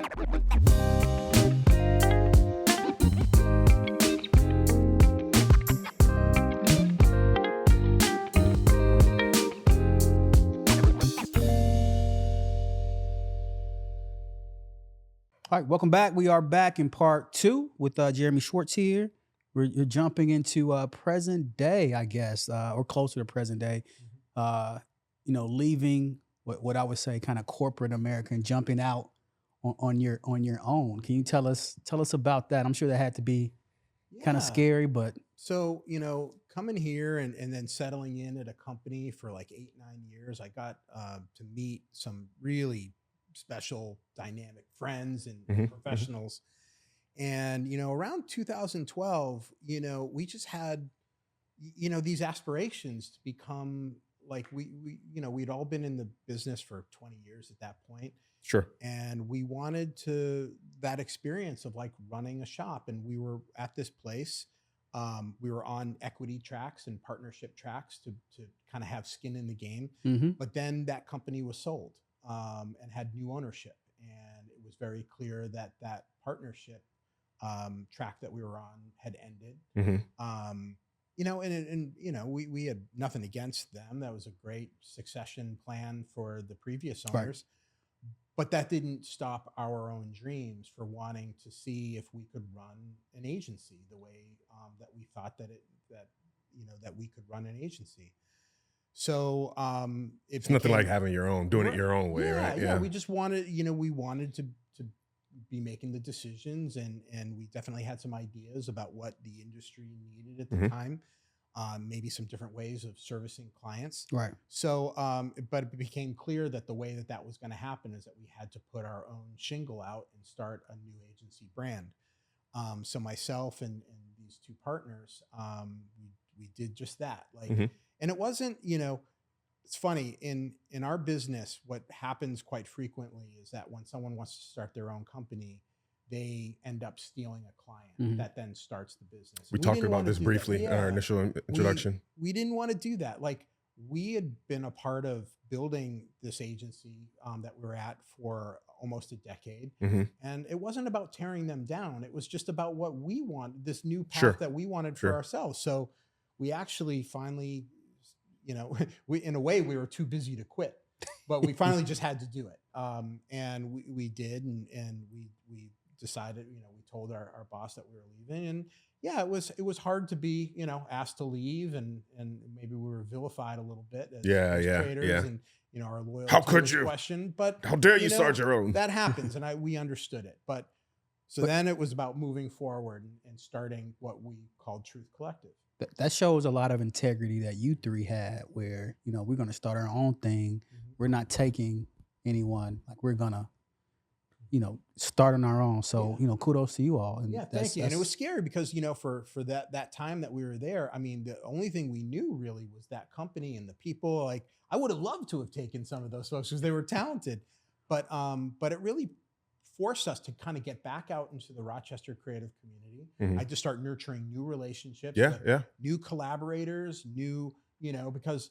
All right, welcome back. We are back in part 2 with Jeremy Schwartz here. You're jumping into present day, I guess, or closer to present day. Leaving what I would say kind of corporate America and jumping out on your own. Can you tell us about that? I'm sure that had to be kind of scary, but so coming here and then settling in at a company for like 8-9 years, I got to meet some really special dynamic friends and professionals. And around 2012, we just had these aspirations to become like we'd all been in the business for 20 years at that point. Sure. And we wanted that experience of like running a shop. And we were at this place. We were on equity tracks and partnership tracks to kind of have skin in the game. But then that company was sold and had new ownership. And it was very clear that partnership track that we were on had ended. We had nothing against them. That was a great succession plan for the previous owners. Right. But that didn't stop our own dreams for wanting to see if we could run an agency the way that we thought that we could run an agency. So it's nothing like having your own, doing it your own way, right? Yeah. We just wanted, we wanted to be making the decisions, and we definitely had some ideas about what the industry needed at the time. Maybe some different ways of servicing clients. Right. So, but it became clear that the way that was going to happen is that we had to put our own shingle out and start a new agency brand. So myself and these two partners, we did just that. And it wasn't, it's funny in our business, what happens quite frequently is that when someone wants to start their own company, they end up stealing a client that then starts the business. We talked about this briefly in our initial introduction. We didn't want to do that. Like, we had been a part of building this agency that we were at for almost a decade. And it wasn't about tearing them down. It was just about what we wanted, this new path that we wanted for ourselves. So we actually finally, in a way we were too busy to quit, but we finally just had to do it. And we did, and we decided, we told our boss that we were leaving, and it was hard to be, asked to leave, and maybe we were vilified a little bit as traders, and our loyalty how could you question, but how dare you start your own? That happens, and we understood it. But then it was about moving forward and starting what we called Truth Collective. That shows a lot of integrity that you three had, where we're going to start our own thing. We're not taking anyone. Like, we're gonna start on our own. So, kudos to you all. And thank you. And it was scary because, for that time that we were there, I mean, the only thing we knew really was that company and the people. Like, I would have loved to have taken some of those folks because they were talented, but it really forced us to kind of get back out into the Rochester creative community. I just start nurturing new relationships, new collaborators, because,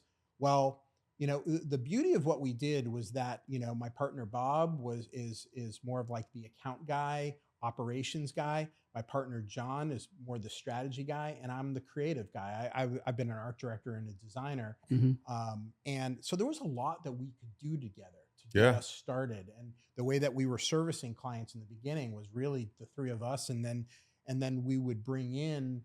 the beauty of what we did was that, my partner Bob is more of like the account guy, operations guy. My partner John is more the strategy guy, and I'm the creative guy. I've been an art director and a designer. And so there was a lot that we could do together to get us started. And the way that we were servicing clients in the beginning was really the three of us. And then we would bring in,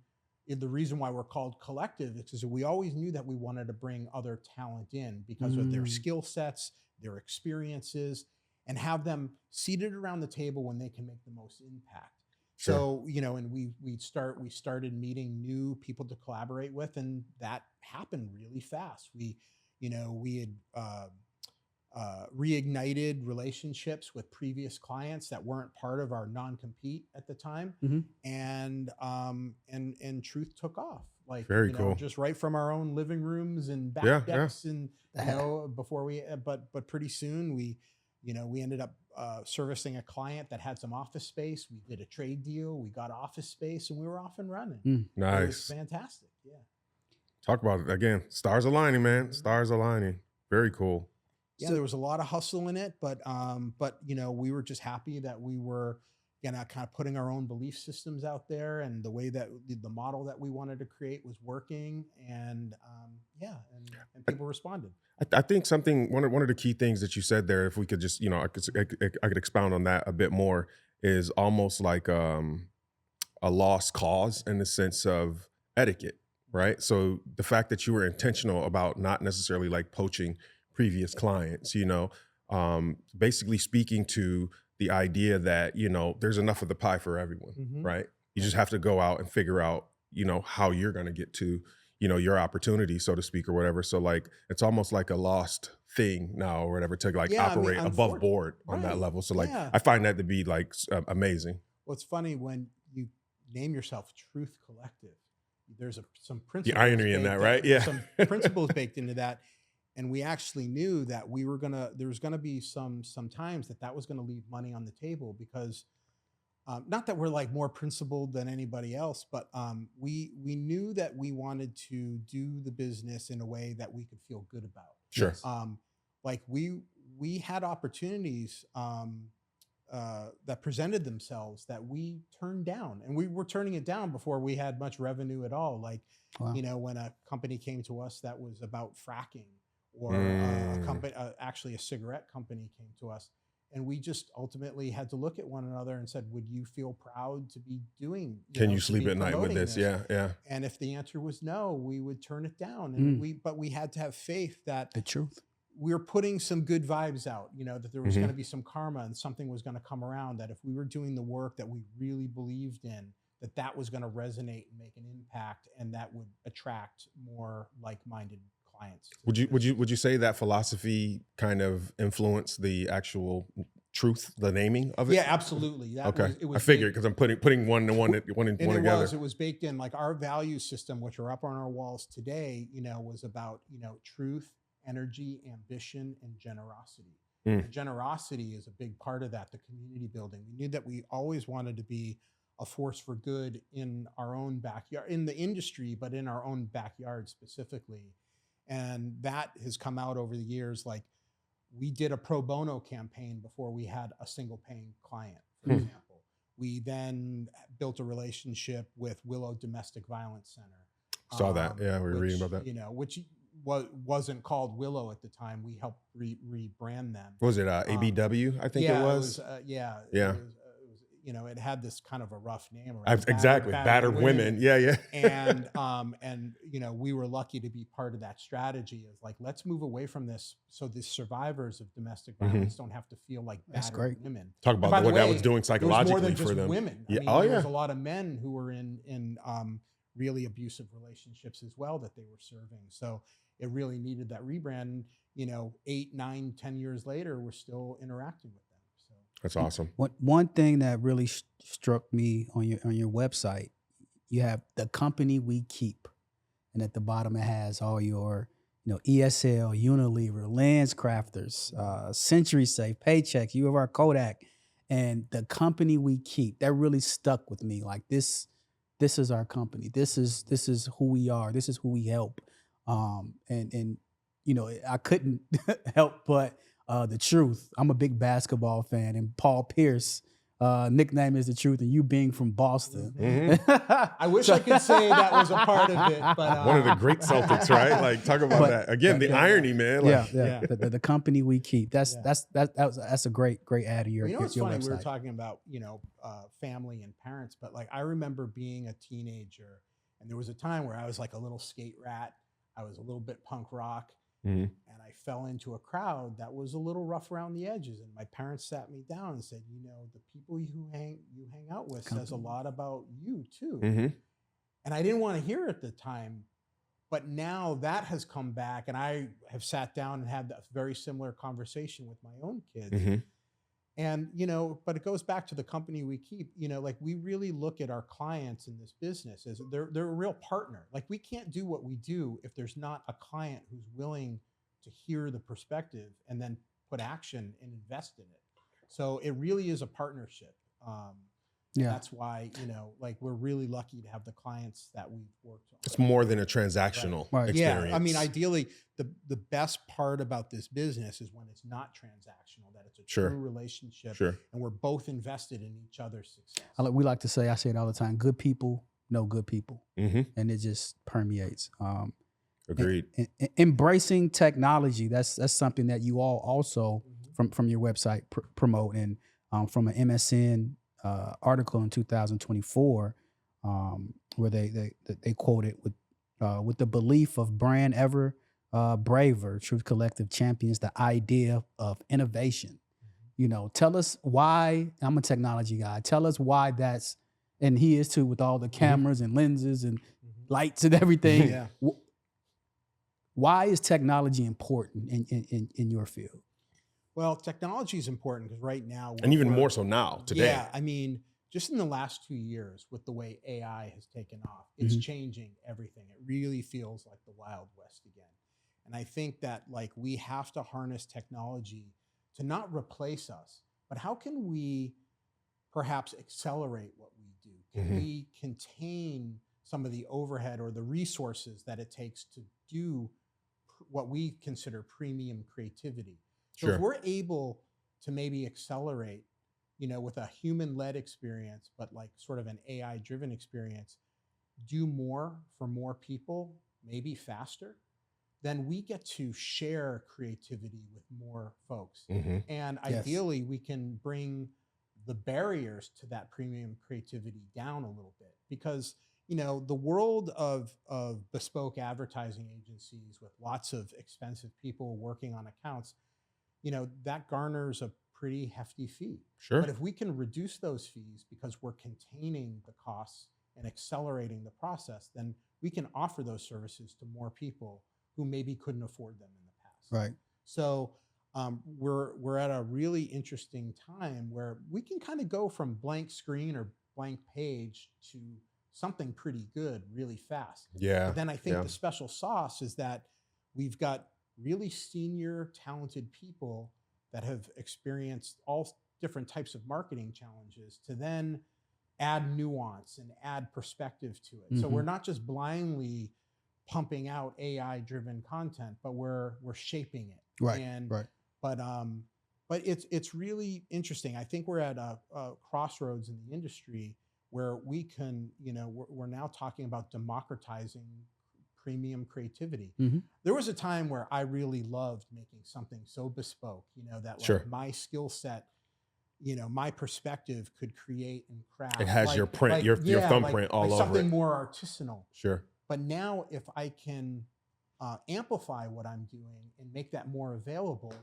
the reason why we're called Collective is because we always knew that we wanted to bring other talent in because of their skill sets, their experiences, and have them seated around the table when they can make the most impact. So, and we started meeting new people to collaborate with, and that happened really fast. We had reignited relationships with previous clients that weren't part of our non-compete at the time. And Truth took off, like, very cool, just right from our own living rooms and back decks. And, before but pretty soon we ended up servicing a client that had some office space. We did a trade deal, we got office space, and we were off and running. Nice. It was fantastic. Yeah. Talk about it again. Stars aligning, man. Stars aligning. Very cool. Yeah, So- there was a lot of hustle in it, but you know, we were just happy that we were, you know, kind of putting our own belief systems out there, and the way that the model that we wanted to create was working, and yeah, and people responded. I think one of the key things that you said there, if we could just, I could expound on that a bit more, is almost like a lost cause in the sense of etiquette, right? So the fact that you were intentional about not necessarily like poaching previous clients, basically speaking to the idea that, there's enough of the pie for everyone, right? You just have to go out and figure out, how you're going to get to, your opportunity, so to speak, or whatever. So like, it's almost like a lost thing now or whatever to like Yeah, I mean, operate above board on that right, level. So like, yeah. I find that to be like amazing. Well, it's funny when you name yourself Truth Collective. There's some The principles. irony in that, right? There's Yeah. some principles baked into that, and we actually knew that there was gonna be some times that was gonna leave money on the table, because not that we're like more principled than anybody else, but we knew that we wanted to do the business in a way that we could feel good about. Sure. Like we had opportunities that presented themselves that we turned down, and we were turning it down before we had much revenue at all. Like, Wow. when a company came to us that was about fracking, or a company, actually a cigarette company came to us, and we just ultimately had to look at one another and said, would you feel proud to be doing, Can you to sleep be at night with promoting this? Yeah. Yeah. And if the answer was no, we would turn it down. And but we had to have faith that The truth. we were putting some good vibes out, that there was Mhm. going to be some karma and something was going to come around, that if we were doing the work that we really believed in, that was going to resonate and make an impact, and that would attract more like-minded clients. Would you say that philosophy kind of influenced the actual truth, the naming of it? Yeah, absolutely. Okay. It I was figured, baked- because I'm putting one together. it was baked in. Like, our value system, which are up on our walls today, was about, truth, energy, ambition, and generosity. And generosity is a big part of that, the community building. We knew that we always wanted to be a force for good in our own backyard, in the industry, but in our own backyard specifically. And that has come out over the years. Like, we did a pro bono campaign before we had a single paying client, for example. We then built a relationship with Willow Domestic Violence Center. Saw that. Yeah, we were reading about that. Which wasn't called Willow at the time. We helped rebrand them. What was it? ABW, I think it was. Yeah. Yeah. It had this kind of a rough name. Exactly. Battered women. Yeah, yeah. And we were lucky to be part of that strategy of like, let's move away from this, so the survivors of domestic violence don't have to feel like That's battered great. women. Talk And by about the what that way, was doing there was more psychologically than for just them. women. Yeah. I mean, Oh, there yeah. was a lot of men who were in really abusive relationships as well that they were serving. So it really needed that rebrand. 8, 9, 10 years later, we're still interacting with them. So That's awesome. One thing that really struck me on your website, you have the company we keep, and at the bottom it has all your ESL, Unilever, LensCrafters, Century Safe, Paychecks, you have our Kodak, and the company we keep. That really stuck with me. Like, this is our company. This is who we are. This is who we help. And I couldn't help but the truth. I'm a big basketball fan, and Paul Pierce nickname is the truth, and you being from Boston. I wish I could say that was a part of it, but One of the great Celtics, right? Like, talk about that again. The irony, man. Like, The company we keep. That's a great add to your it's your funny. website. We were talking about family and parents, but like, I remember being a teenager, and there was a time where I was like a little skate rat. I was a little bit punk rock. And I fell into a crowd that was a little rough around the edges. And my parents sat me down and said, the people you hang out with says a lot about you too. And I didn't want to hear it at the time, but now that has come back, and I have sat down and had a very similar conversation with my own kids. And, but it goes back to the company we keep, like, we really look at our clients in this business as they're a real partner. Like, we can't do what we do if there's not a client who's willing to hear the perspective and then put action and invest in it. So it really is a partnership. Yeah. That's why, you know, like we're really lucky to have the clients that we've worked on. It's more than a transactional Right. experience. Yeah, I mean, ideally, the best part about this business is when it's not transactional, that it's a Sure. true relationship, Sure. and we're both invested in each other's success. We like to say, I say it all the time, good people know good people. Mm-hmm. And it just permeates. Agreed. Embracing technology, that's something that you all also from your website promote. And from an MSN article in 2024, where they quoted with the belief of brand ever braver, Truth Collective champions the idea of innovation. You know, tell us why. I'm a technology guy. Tell us why that's, and he is too, with all the cameras and lenses and lights and everything. Yeah. Why is technology important in your field? Well, technology is important because right now, And even more so now, today. Yeah, I mean, just in the last 2 years, with the way AI has taken off, it's changing everything. It really feels like the Wild West again. And I think that like we have to harness technology to not replace us, but how can we perhaps accelerate what we do? Can we contain some of the overhead or the resources that it takes to do what we consider premium creativity? So if we're able to maybe accelerate, you know, with a human-led experience, but like sort of an AI-driven experience, do more for more people, maybe faster, then we get to share creativity with more folks. And ideally, we can bring the barriers to that premium creativity down a little bit, because, you know, the world of bespoke advertising agencies with lots of expensive people working on accounts, you know, that garners a pretty hefty fee. Sure. But if we can reduce those fees because we're containing the costs and accelerating the process, then we can offer those services to more people who maybe couldn't afford them in the past. Right. So we're at a really interesting time where we can kind of go from blank screen or blank page to something pretty good really fast. Yeah. But then I think the special sauce is that we've got really senior, talented people that have experienced all different types of marketing challenges to then add nuance and add perspective to it. So we're not just blindly pumping out AI-driven content, but we're shaping it. Right. And right. But it's really interesting. I think we're at a crossroads in the industry where we can, you know, we're now talking about democratizing premium creativity. There was a time where I really loved making something so bespoke, you know, that like my skill set, you know, my perspective could create and craft. It has your print, your thumbprint all over something it. more artisanal. Sure. But now if I can amplify what I'm doing and make that more available,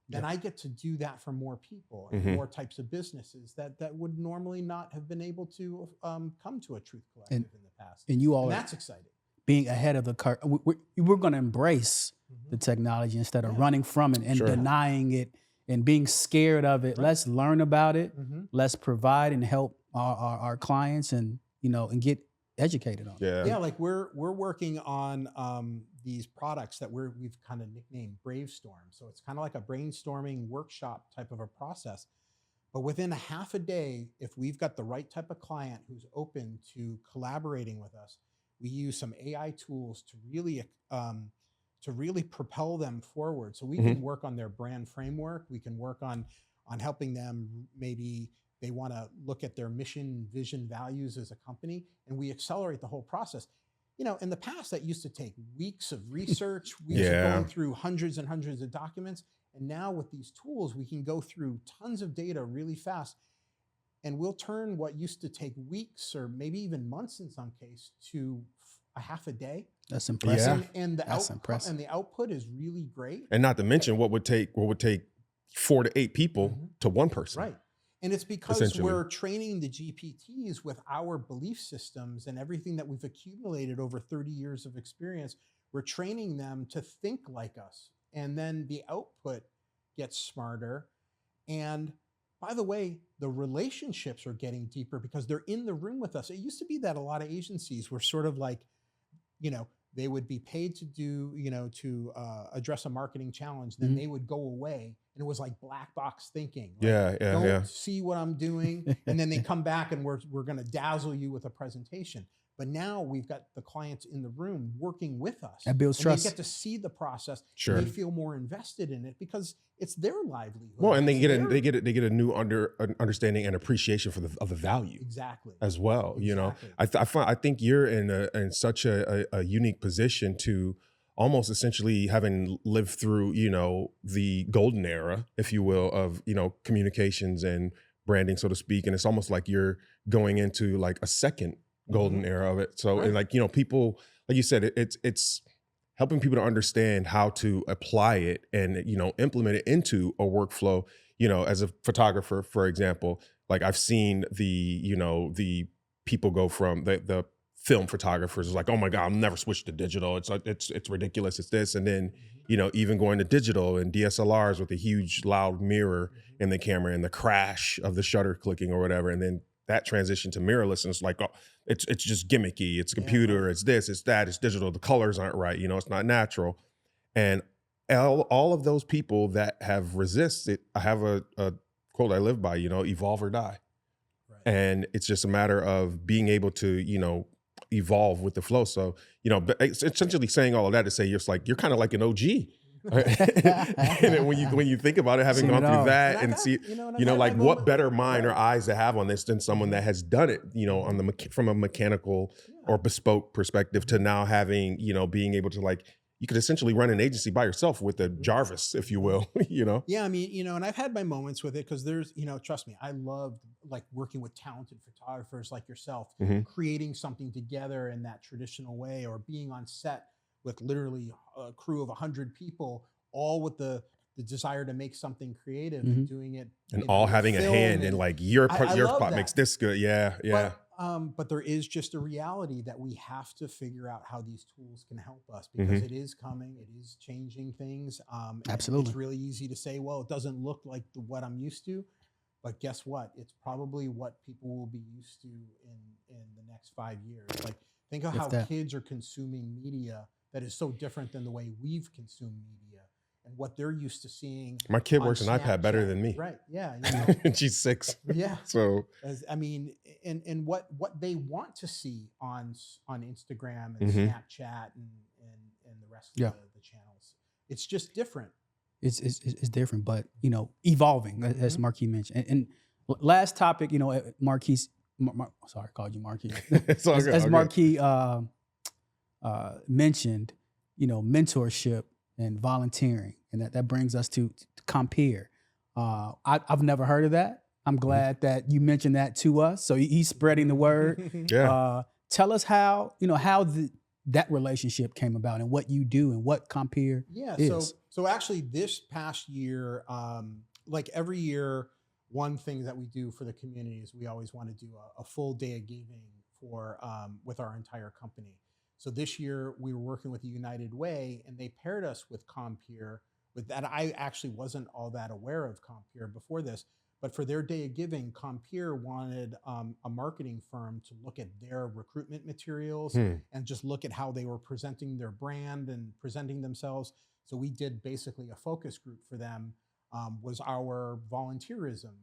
then I get to do that for more people and more types of businesses that would normally not have been able to come to a Truth Collective in the past. And you all, and that's exciting. Being ahead of the curve, we're going to embrace the technology instead of running from it and denying it and being scared of it. Let's learn about it. Let's provide and help our clients and, you know, and get educated on it. Yeah, like we're working on these products that we've kind of nicknamed Bravestorm. So it's kind of like a brainstorming workshop type of a process. But within a half a day, if we've got the right type of client who's open to collaborating with us, we use some AI tools to really propel them forward. So we can work on their brand framework. We can work on helping them, maybe they want to look at their mission, vision, values as a company, and we accelerate the whole process. You know, in the past, that used to take weeks of research, weeks of going through hundreds and hundreds of documents. And now with these tools, we can go through tons of data really fast. And we'll turn what used to take weeks or maybe even months in some case to a half a day. That's impressive. And the output is really great. And not to mention what would take 4 to 8 people to one person. Right. And it's because we're training the GPTs with our belief systems and everything that we've accumulated over 30 years of experience. We're training them to think like us. And then the output gets smarter. And by the way, the relationships are getting deeper because they're in the room with us. It used to be that a lot of agencies were sort of like, you know, they would be paid to do, you know, to address a marketing challenge. Then they would go away and it was like black box thinking. Like, Yeah, yeah, don't yeah. see what I'm doing, and then they come back and we're going to dazzle you with a presentation. But now we've got the clients in the room working with us. That builds and trust. They get to see the process. Sure. And they feel more invested in it because it's their livelihood. Well, and they It's get a new understanding and appreciation of the value exactly as well. You know, Exactly. I think you're in such a unique position to almost essentially having lived through, you know, the golden era, if you will, of, you know, communications and branding, so to speak. And it's almost like you're going into like a second golden era of it. So, Right. and like, you know, people, like you said, it's helping people to understand how to apply it and, you know, implement it into a workflow. You know, as a photographer, for example, like I've seen the people go from the film photographers is like, oh my God, I'm never switched to digital. It's ridiculous. It's this. And then, you know, even going to digital and DSLRs with a huge loud mirror in the camera and the crash of the shutter clicking or whatever. And then that transition to mirrorless, and it's like, oh, it's just gimmicky. It's computer. It's this. It's that. It's digital. The colors aren't right. You know, it's not natural. And all of those people that have resisted, I have a quote I live by. You know, evolve or die. Right. And it's just a matter of being able to, you know, evolve with the flow. So, you know, but it's essentially saying all of that to say you're kind of like an OG. And when you think about it, having gone through that and see, you know, like what better mind or eyes to have on this than someone that has done it, you know, on from a mechanical or bespoke perspective to now having, you know, being able to like, you could essentially run an agency by yourself with a Jarvis, if you will, you know? Yeah, I mean, you know, and I've had my moments with it because there's, you know, trust me, I love like working with talented photographers like yourself, creating something together in that traditional way, or being on set with literally a crew of 100 people, all with the desire to make something creative and doing it. And all having a hand in like your part makes this good. Yeah, yeah. But there is just a reality that we have to figure out how these tools can help us because it is coming, it is changing things. Absolutely. It's really easy to say, well, it doesn't look like what I'm used to, but guess what? It's probably what people will be used to in the next 5 years. Like, think of how kids are consuming media that is so different than the way we've consumed media and what they're used to seeing. My kid works an iPad better than me. Right. Yeah. You know, and she's 6. Yeah. So I mean, and what they want to see on Instagram and Snapchat and the rest of the channels. It's just different. It's different, but you know, evolving, as Marquis mentioned. And last topic, you know, Marquis. Sorry, I called you Marquis. as Marquis mentioned, you know, mentorship and volunteering, and that brings us to Compere. I've never heard of that. I'm glad that you mentioned that to us. So he's spreading the word. Tell us how that relationship came about and what you do and what Compere is. So actually this past year, like every year, one thing that we do for the community is we always want to do a full day of giving for with our entire company. So this year we were working with the United Way, and they paired us with Compere. With that, I actually wasn't all that aware of Compere before this, but for their day of giving, Compere wanted a marketing firm to look at their recruitment materials and just look at how they were presenting their brand and presenting themselves. So we did basically a focus group for them. Was our volunteerism,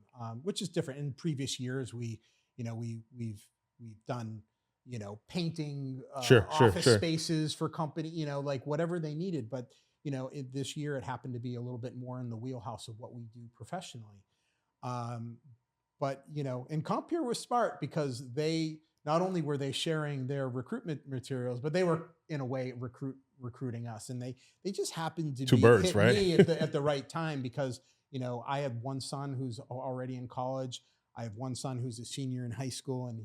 which is different. In previous years, we've done, you know, painting office spaces for company, you know, like whatever they needed. But, you know, this year it happened to be a little bit more in the wheelhouse of what we do professionally. But, you know, and Compere was smart because they, not only were they sharing their recruitment materials, but they were in a way recruiting us. And they just happened to hit me at the right time because, you know, I have one son who's already in college. I have one son who's a senior in high school, and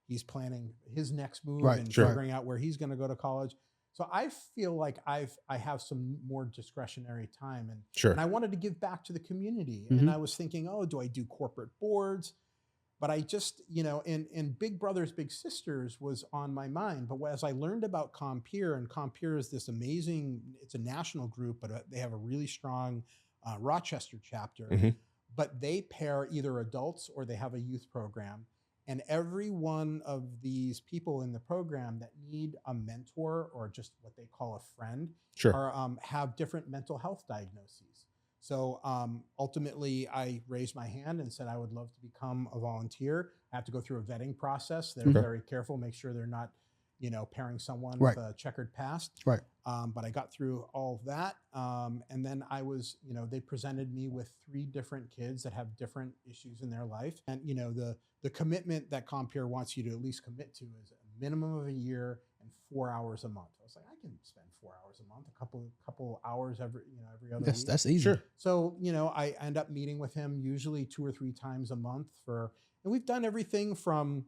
he's planning his next move and figuring out where he's going to go to college. So I feel like I have some more discretionary time, and I wanted to give back to the community. And I was thinking, oh, do I do corporate boards? But I just, you know, and Big Brothers Big Sisters was on my mind. But as I learned about Compere, and Compere is this amazing, it's a national group, but they have a really strong Rochester chapter. But they pair either adults or they have a youth program. And every one of these people in the program that need a mentor or just what they call a friend have different mental health diagnoses. So ultimately, I raised my hand and said I would love to become a volunteer. I have to go through a vetting process. They're very careful, make sure they're not, pairing someone with a checkered past. Right. But I got through all of that. And then I was, they presented me with 3 different kids that have different issues in their life. And, the commitment that Compeer wants you to at least commit to is a minimum of a year and 4 hours a month. I was like, I can spend 4 hours a month, a couple hours every other week. That's easy. Sure. So, I end up meeting with him usually 2 or 3 times a month and we've done everything from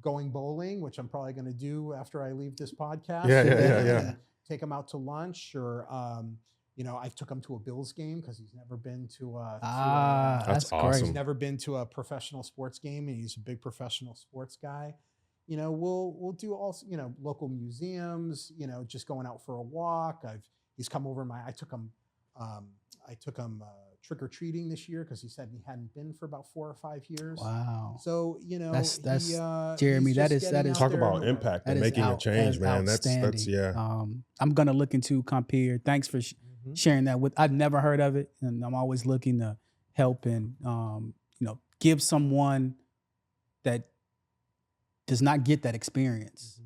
going bowling, which I'm probably going to do after I leave this podcast. Yeah. Take him out to lunch, or I took him to a Bills game because he's never been to that's awesome. great. he's never been to a professional sports game, and he's a big professional sports guy. We'll do also, local museums, just going out for a walk. He's come over I took him trick-or-treating this year because he said he hadn't been for about 4 or 5 years. Wow. So, that's Jeremy, that is Talk about impact and making a change, man. That's yeah. I'm gonna look into Compeer. Thanks for sharing that I've never heard of it, and I'm always looking to help and give someone that does not get that experience.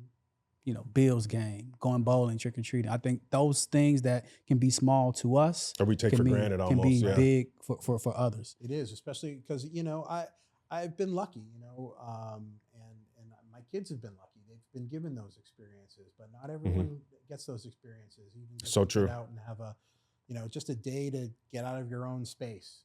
Bills game, going bowling, trick or treating. I think those things that can be small to us, or we take for granted, can almost be big for others. It is, especially because I've been lucky, and my kids have been lucky. They've been given those experiences, but not everyone gets those experiences. Even so true. Get out and have just a day to get out of your own space.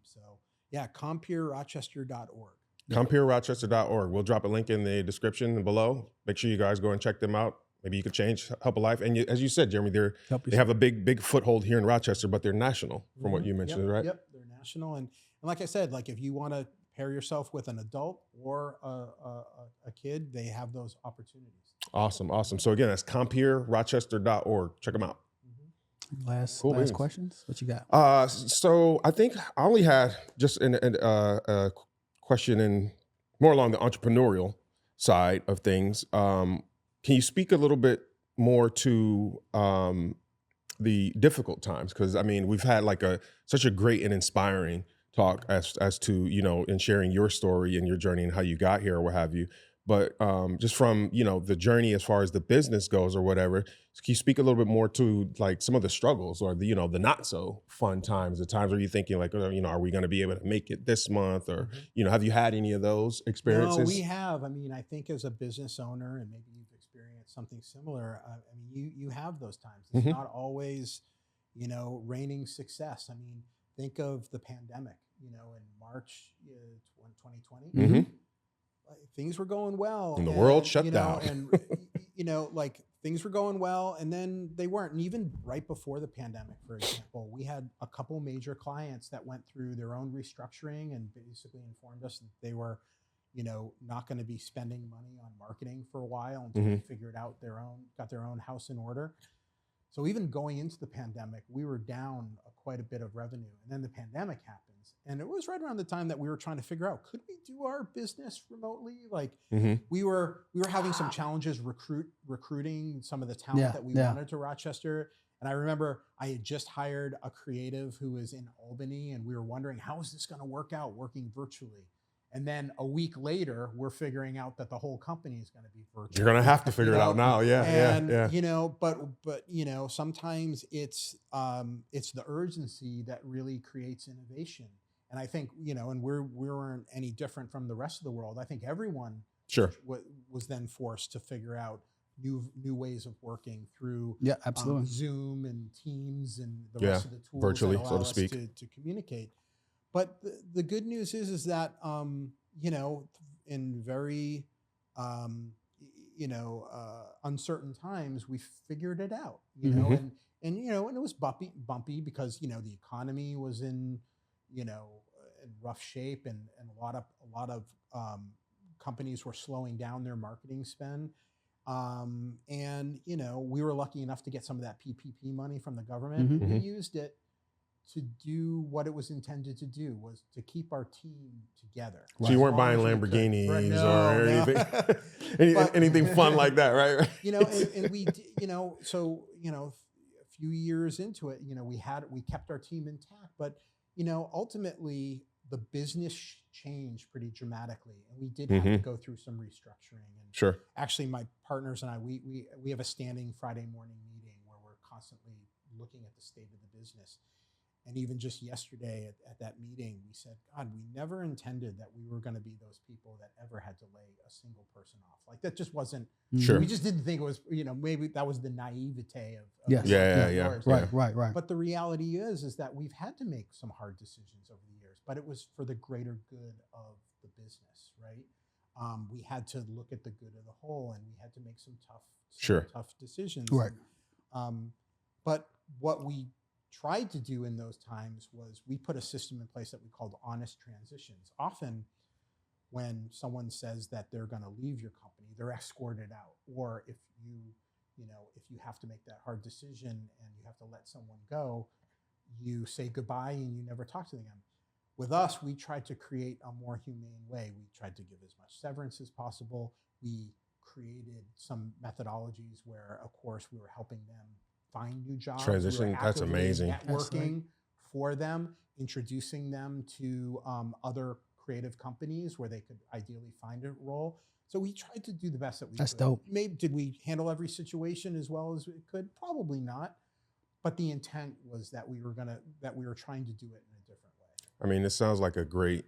So yeah, compeerrochester.org. CompeerRochester.org. We'll drop a link in the description below. Make sure you guys go and check them out. Maybe you could help a life. And as you said, Jeremy, they have a big foothold here in Rochester, but they're national from what you mentioned, right? Yep, they're national. And like I said, like if you want to pair yourself with an adult or a kid, they have those opportunities. Awesome. So again, that's CompeerRochester.org. Check them out. Last questions? What you got? So I think I only had just a question in more along the entrepreneurial side of things. Can you speak a little bit more to the difficult times? Because I mean, we've had like such a great and inspiring talk as to in sharing your story and your journey and how you got here or what have you. But just from the journey as far as the business goes or whatever, can you speak a little bit more to like some of the struggles or the the not so fun times, the times where you're thinking like are we going to be able to make it this month, or have you had any of those experiences? No, we have. I mean, I think as a business owner, and maybe you've experienced something similar. I mean, you have those times. It's not always raining success. I mean, think of the pandemic. In March 2020. Things were going well, and the world shut down, and like things were going well, and then they weren't. And even right before the pandemic, for example, we had a couple major clients that went through their own restructuring and basically informed us that they were, not going to be spending money on marketing for a while until they figured out got their own house in order. So even going into the pandemic, we were down quite a bit of revenue, and then the pandemic happens, and it was right around the time that we were trying to figure out, could we do our business remotely? Like we were having some challenges recruiting some of the talent that we wanted to Rochester. And I remember I had just hired a creative who was in Albany, and we were wondering, how is this going to work out working virtually? And then a week later, we're figuring out that the whole company is going to be virtual. You're going to have to figure it out now. Yeah. But sometimes it's the urgency that really creates innovation. And I think, and we weren't any different from the rest of the world. I think everyone was then forced to figure out new ways of working through absolutely. Zoom and Teams and the rest of the tools virtually, that allow so to us speak, to communicate. But the good news is that, in very, uncertain times, we figured it out, and it was bumpy because, the economy was in rough shape, and a lot of companies were slowing down their marketing spend. And, we were lucky enough to get some of that PPP money from the government, and we used it to do what it was intended to do, was to keep our team together. So you weren't buying Lamborghinis or anything, anything fun like that, right? And we, so, a few years into it, we kept our team intact, but ultimately the business changed pretty dramatically, and we did have to go through some restructuring. And Sure. actually, my partners and I, we have a standing Friday morning meeting where we're constantly looking at the state of the business. And even just yesterday at that meeting, we said, God, we never intended that we were going to be those people that ever had to lay a single person off. Like that just wasn't, Sure. we just didn't think it was, maybe that was the naivete of Yes. Yeah. Right. But the reality is that we've had to make some hard decisions over the years, but it was for the greater good of the business, right? We had to look at the good of the whole, and we had to make some tough decisions. Right. But what we tried to do in those times was we put a system in place that we called honest transitions. Often when someone says that they're going to leave your company, they're escorted out. Or if you have to make that hard decision and you have to let someone go, you say goodbye and you never talk to them again. With us, we tried to create a more humane way. We tried to give as much severance as possible. We created some methodologies where, of course, we were helping them find new jobs. Transition, that's amazing. Networking for them, introducing them to other creative companies where they could ideally find a role. So we tried to do the best that we could. That's dope. Maybe did we handle every situation as well as we could? Probably not. But the intent was that we were trying to do it in a different way. I mean, this sounds like a great,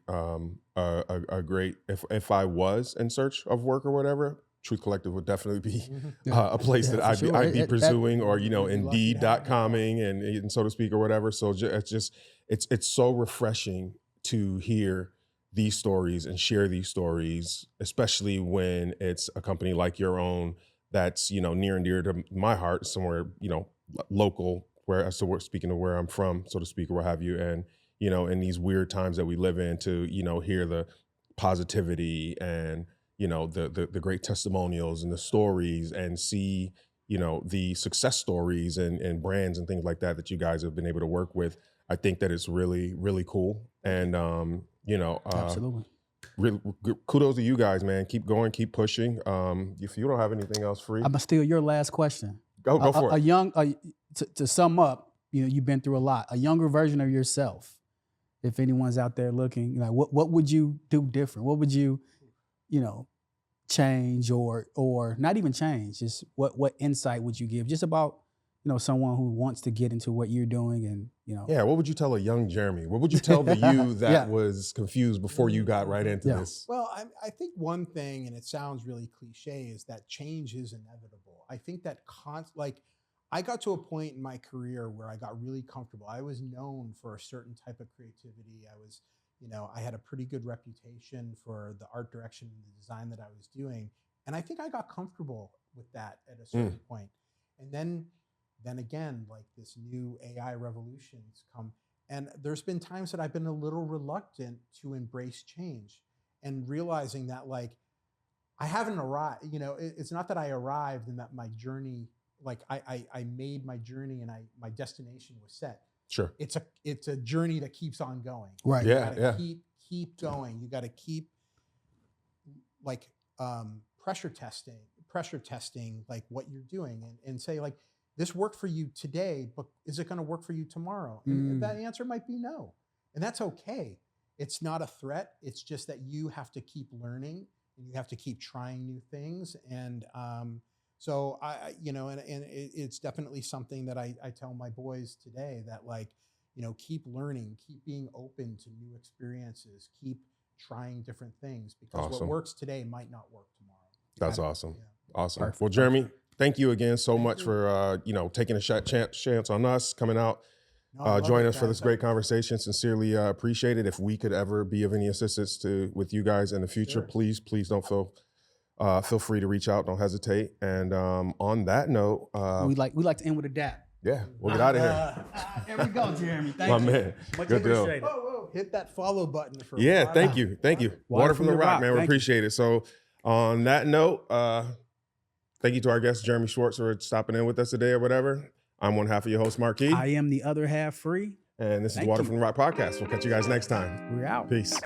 if I was in search of work or whatever, Truth Collective would definitely be a place that I'd be pursuing, or Indeed.coming and so to speak, or whatever. So it's so refreshing to hear these stories and share these stories, especially when it's a company like your own that's near and dear to my heart, somewhere local, speaking of where I'm from, so to speak, or what have you, and in these weird times that we live in, to hear the positivity and the great testimonials and the stories, and see, the success stories and brands and things like that you guys have been able to work with. I think that it's really, really cool. And, absolutely. Really, kudos to you guys, man. Keep going, keep pushing. If you don't have anything else free, I'm gonna steal your last question. Go for it. To sum up, you've been through a lot. A younger version of yourself, if anyone's out there looking, what would you do different? What would you, change or not even change? Just what insight would you give? Just about someone who wants to get into what you're doing, and Yeah, what would you tell a young Jeremy? What would you tell the you that was confused before you got right into this? Well, I think one thing, and it sounds really cliche, is that change is inevitable. I think that I got to a point in my career where I got really comfortable. I was known for a certain type of creativity. I had a pretty good reputation for the art direction and the design that I was doing. And I think I got comfortable with that at a certain point. And then again, like this new AI revolution's come. And there's been times that I've been a little reluctant to embrace change, and realizing that I haven't arrived. It's not that I arrived and that my journey, I made my journey and my destination was set. Sure. It's a journey that keeps on going. Right. Yeah. Keep going. You got to keep pressure testing what you're doing, and say this worked for you today, but is it going to work for you tomorrow? And that answer might be no. And that's okay. It's not a threat. It's just that you have to keep learning and you have to keep trying new things. And so it's definitely something that I tell my boys today, that keep learning, keep being open to new experiences, keep trying different things, because what works today might not work tomorrow. That's awesome. Yeah. Awesome. Perfect. Well, Jeremy, thank you again so much for taking a chance on us, coming out, joining us for this great conversation. Sincerely appreciate it. If we could ever be of any assistance with you guys in the future, please don't feel free to reach out. Don't hesitate. And on that note, we like to end with a dap. Yeah, we'll get out of here. There we go, Jeremy. Thank My you. man. Much Good deal. appreciated. Whoa. Hit that follow button for Thank you. Water from the rock, man. We Thank you. appreciate it. So on that note, thank you to our guest, Jeremy Schwartz, for stopping in with us today or whatever. I'm one half of your host, Marquis. I am the other half, Free. And this is Thank Water you. from the Rock Podcast. We'll catch you guys next time. We're out. Peace.